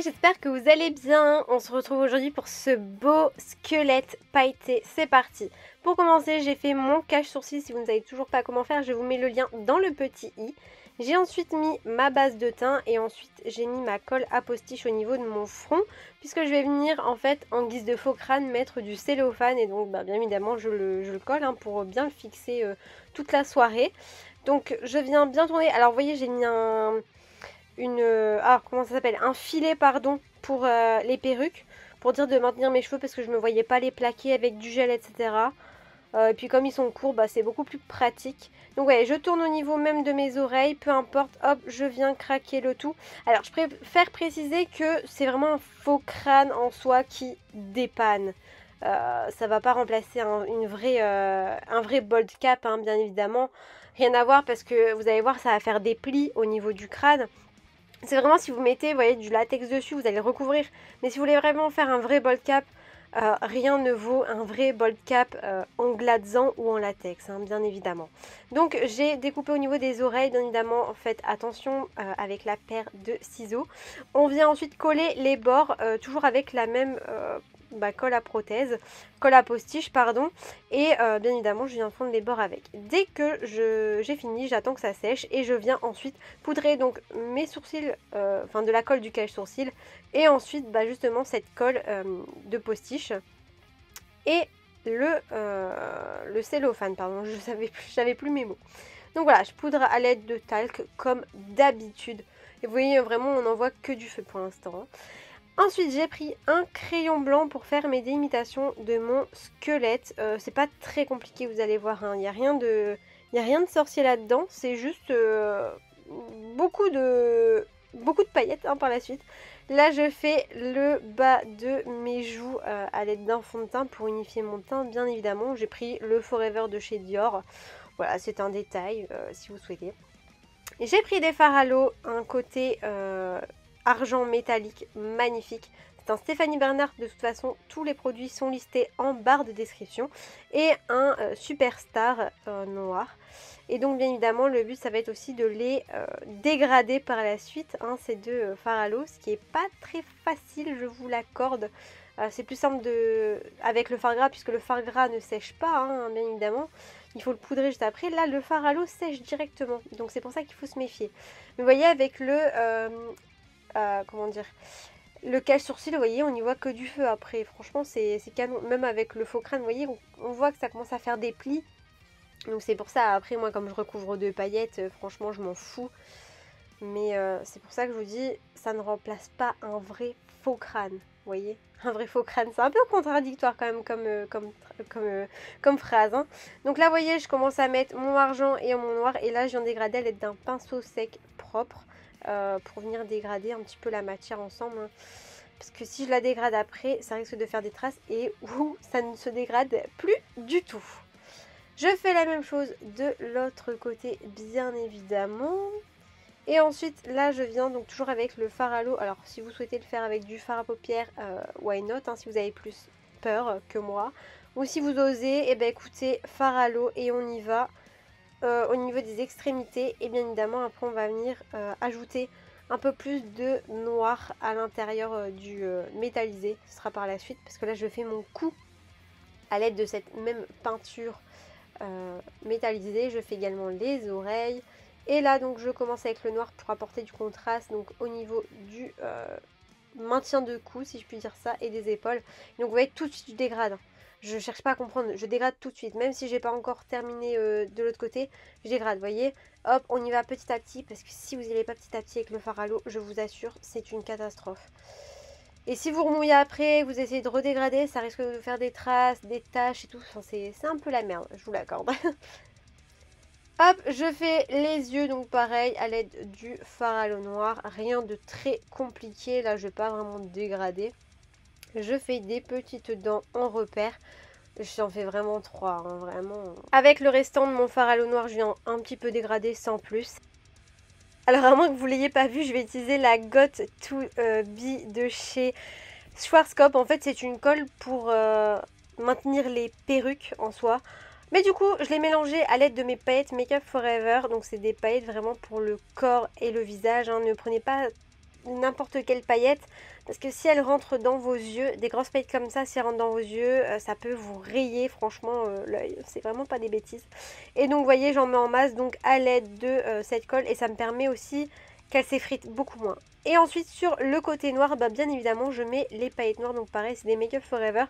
j'espère que vous allez bien. On se retrouve aujourd'hui pour ce beau squelette pailleté. C'est parti. Pour commencer, j'ai fait mon cache-sourcil. Si vous ne savez toujours pas comment faire, je vous mets le lien dans le petit i. J'ai ensuite mis ma base de teint et ensuite j'ai mis ma colle à postiche au niveau de mon front, puisque je vais venir en fait en guise de faux crâne mettre du cellophane et donc bien évidemment je le colle pour bien le fixer toute la soirée. Donc je viens bien tourner. Alors vous voyez, j'ai mis comment ça s'appelle, un filet pardon pour les perruques, pour dire de maintenir mes cheveux parce que je me voyais pas les plaquer avec du gel, etc. Et puis comme ils sont courts, c'est beaucoup plus pratique. Donc ouais, je tourne au niveau même de mes oreilles, peu importe, hop, je viens craquer le tout. Alors je préfère préciser que c'est vraiment un faux crâne en soi qui dépanne. Ça va pas remplacer un vrai bold cap, hein, bien évidemment. Rien à voir parce que vous allez voir, ça va faire des plis au niveau du crâne. C'est vraiment si vous mettez, vous voyez, du latex dessus, vous allez le recouvrir. Mais si vous voulez vraiment faire un vrai bold cap, rien ne vaut un vrai bold cap en glatzant ou en latex, hein, bien évidemment. Donc j'ai découpé au niveau des oreilles, bien évidemment, faites attention avec la paire de ciseaux. On vient ensuite coller les bords, toujours avec la même colle à prothèse, colle à postiche pardon, et bien évidemment je viens fondre les bords avec. Dès que j'ai fini, j'attends que ça sèche et je viens ensuite poudrer donc mes sourcils, de la colle du cache-sourcil et ensuite justement cette colle de postiche et le cellophane, pardon, j'avais plus mes mots. Donc voilà, je poudre à l'aide de talc comme d'habitude et vous voyez vraiment on n'en voit que du feu pour l'instant, hein. Ensuite j'ai pris un crayon blanc pour faire mes délimitations de mon squelette. C'est pas très compliqué, vous allez voir, hein. Il n'y a rien de sorcier là-dedans, c'est juste beaucoup de paillettes, hein, par la suite. Là je fais le bas de mes joues à l'aide d'un fond de teint pour unifier mon teint, bien évidemment. J'ai pris le Forever de chez Dior. Voilà, c'est un détail si vous souhaitez. J'ai pris des fards à l'eau, un côté argent métallique magnifique. C'est un Stéphanie Bernard, de toute façon tous les produits sont listés en barre de description. Et un Superstar noir. Et donc bien évidemment le but ça va être aussi de les dégrader par la suite, hein, ces deux fards à l'eau, ce qui est pas très facile, je vous l'accorde. C'est plus simple avec le fard gras puisque le fard gras ne sèche pas, hein, bien évidemment. Il faut le poudrer juste après. Là le fard à l'eau sèche directement, donc c'est pour ça qu'il faut se méfier. Mais vous voyez avec comment dire, le cache-sourcil, vous voyez, on n'y voit que du feu après. Franchement, c'est canon. Même avec le faux crâne, vous voyez, on voit que ça commence à faire des plis. Donc c'est pour ça, après, moi, comme je recouvre de paillettes, franchement, je m'en fous. Mais c'est pour ça que je vous dis, ça ne remplace pas un vrai faux crâne. Vous voyez, un vrai faux crâne, c'est un peu contradictoire quand même comme phrase, hein. Donc là, vous voyez, je commence à mettre mon argent et mon noir. Et là, je viens dégrader à l'aide d'un pinceau sec propre. Pour venir dégrader un petit peu la matière ensemble, hein. Parce que si je la dégrade après, ça risque de faire des traces et ça ne se dégrade plus du tout. Je fais la même chose de l'autre côté, bien évidemment. Et ensuite, là, je viens donc toujours avec le fard à l'eau. Alors, si vous souhaitez le faire avec du fard à paupières, why not, hein, si vous avez plus peur que moi. Ou si vous osez, eh bien écoutez, fard à l'eau et on y va. Au niveau des extrémités et bien évidemment après on va venir ajouter un peu plus de noir à l'intérieur du métallisé. Ce sera par la suite parce que là je fais mon cou à l'aide de cette même peinture métallisée. Je fais également les oreilles et là donc je commence avec le noir pour apporter du contraste donc au niveau du maintien de cou, si je puis dire ça, et des épaules. Donc vous voyez, tout de suite je dégrade. Je cherche pas à comprendre, je dégrade tout de suite. Même si j'ai pas encore terminé de l'autre côté, je dégrade, vous voyez. Hop, on y va petit à petit, parce que si vous n'y allez pas petit à petit avec le fard à l'eau, je vous assure, c'est une catastrophe. Et si vous remouillez après, vous essayez de redégrader, ça risque de faire des traces, des taches et tout. Enfin, c'est un peu la merde, je vous l'accorde. Hop, je fais les yeux, donc pareil, à l'aide du fard à l'eau noir. Rien de très compliqué, là je vais pas vraiment dégrader. Je fais des petites dents en repère. J'en fais vraiment 3, hein, vraiment. Avec le restant de mon fard à l'eau noir, je viens un petit peu dégrader sans plus. Alors à moins que vous ne l'ayez pas vu, je vais utiliser la Got to Be de chez Schwarzkopf. En fait, c'est une colle pour maintenir les perruques en soi. Mais du coup, je l'ai mélangé à l'aide de mes paillettes Make Up Forever. Donc c'est des paillettes vraiment pour le corps et le visage, hein. Ne prenez pas n'importe quelle paillette. Parce que si elle rentre dans vos yeux, des grosses paillettes comme ça, si elles rentrent dans vos yeux, ça peut vous rayer franchement l'œil. C'est vraiment pas des bêtises. Et donc vous voyez, j'en mets en masse donc à l'aide de cette colle. Et ça me permet aussi qu'elle s'effrite beaucoup moins. Et ensuite sur le côté noir, bah, bien évidemment je mets les paillettes noires. Donc pareil, c'est des Make Up Forever.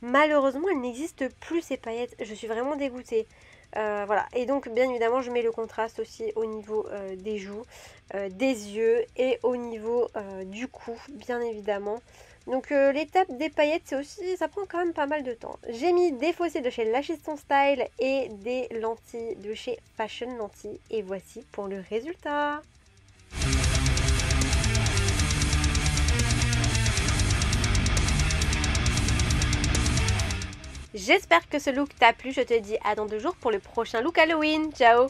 Malheureusement elles n'existent plus ces paillettes. Je suis vraiment dégoûtée. Voilà, et donc bien évidemment je mets le contraste aussi au niveau des joues, des yeux et au niveau du cou, bien évidemment. Donc l'étape des paillettes, c'est aussi, ça prend quand même pas mal de temps. J'ai mis des faucets de chez Lashes Ton Style et des lentilles de chez Fashion Lentilles. Et voici pour le résultat. J'espère que ce look t'a plu, je te dis à dans 2 jours pour le prochain look Halloween. Ciao!